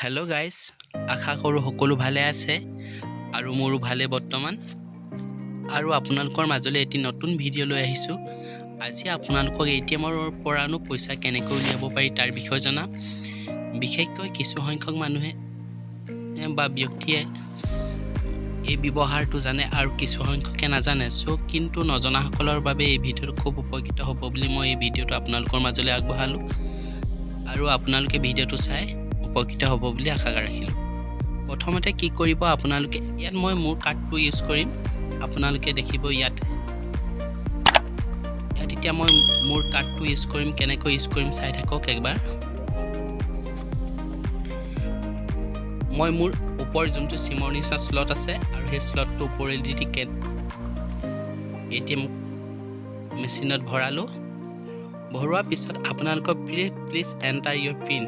Hello' guys, আশা কৰোঁ সকলো ভালে আছে আৰু মোৰো ভালে বৰ্তমান। আৰু আপোনালোকৰ মাজলৈ এটি নতুন ভিডিঅ' লৈ আহিছোঁ। আজি আপোনালোকক ATMৰ পৰানো পইচা কেনেকৈ উলিয়াব পাৰি তাৰ বিষয়ে জনাম। বিশেষকৈ কিছু সংখ্যক মানুহে বা ব্যক্তিয়ে এই ব্যৱহাৰটো জানে আৰু কিছু সংখ্যকে নাজানে। কিন্তু নজনাসকলৰ বাবে এই ভিডিঅ'টো খুব উপকৃত হ'ব বুলি মই এই ভিডিঅ'টো আপোনালোকৰ মাজলৈ আগবঢ়ালোঁ আৰু আপোনালোকে ভিডিঅ'টো চাই উপকৃত হ'ব বুলি আশা ৰাখিলোঁ। প্ৰথমতে কি কৰিব, আপোনালোকে ইয়াত মই মোৰ কাৰ্ডটো ইউজ কৰিম। আপোনালোকে দেখিব ইয়াত এতিয়া মই মোৰ কাৰ্ডটো ইউজ কৰিম। কেনেকৈ ইউজ কৰিম চাই থাকক একবাৰ। মই মোৰ ওপৰ যোনটো চিমৰ নিচিনা স্লট আছে আৰু সেই স্লটটো ওপৰেদি ATM মেচিনত ভৰালোঁ। ভৰোৱাৰ পিছত আপোনালোকৰ please enter your pin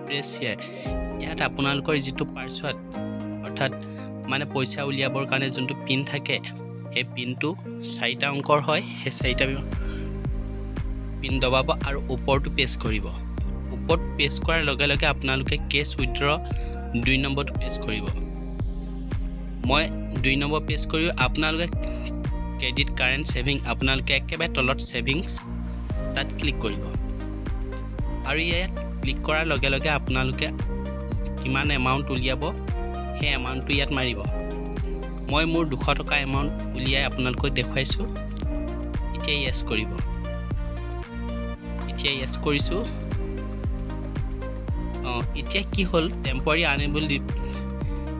press here. ইয়াত আপোনালোকৰ যিটো পাছৱৰ্ড অৰ্থাৎ মানে পইচা উলিয়াবৰ কাৰণে যোনটো পিন থাকে, সেই পিনটো 4টা অংকৰ হয়। সেই 4টা পিন দবাব আৰু ওপৰটো প্ৰেছ কৰিব। ওপৰত প্ৰেছ কৰাৰ লগে লগে আপোনালোকে কেছ উইথড্ৰ 2 নম্বৰটো প্ৰেছ কৰিব। মই 2 নম্বৰ প্ৰেছ কৰি আপোনালোকে ক্ৰেডিট কাৰেণ্ট ছেভিং আপোনালোকে একেবাৰে তলত ছেভিংছ তাত ক্লিক কৰিব আৰু ইয়াত ক্লিক কৰাৰ লগে লগে আপোনালোকে কিমান এমাউণ্ট উলিয়াব সেই এমাউণ্টটো ইয়াত মাৰিব। মই মোৰ 200 টকা এমাউণ্ট উলিয়াই আপোনালোকক দেখুৱাইছোঁ। এতিয়া য়েছ কৰিব। এতিয়া য়েছ কৰিছোঁ। এতিয়া কি হ'ল, টেম্পৰাৰী আনএবল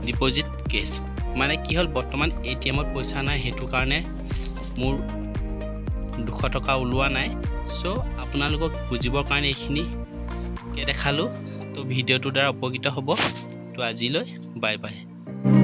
ডিপ'জিট কেছ মানে কি হ'ল, বৰ্তমান ATMত পইচা নাই, সেইটো কাৰণে মোৰ 200 টকা ওলোৱা নাই। আপোনালোকক বুজিবৰ কাৰণে এইখিনিকে দেখালোঁ। ভিডিঅ'টোৰ দ্বাৰা উপকৃত হ'ব। আজিলৈ বাই বাই।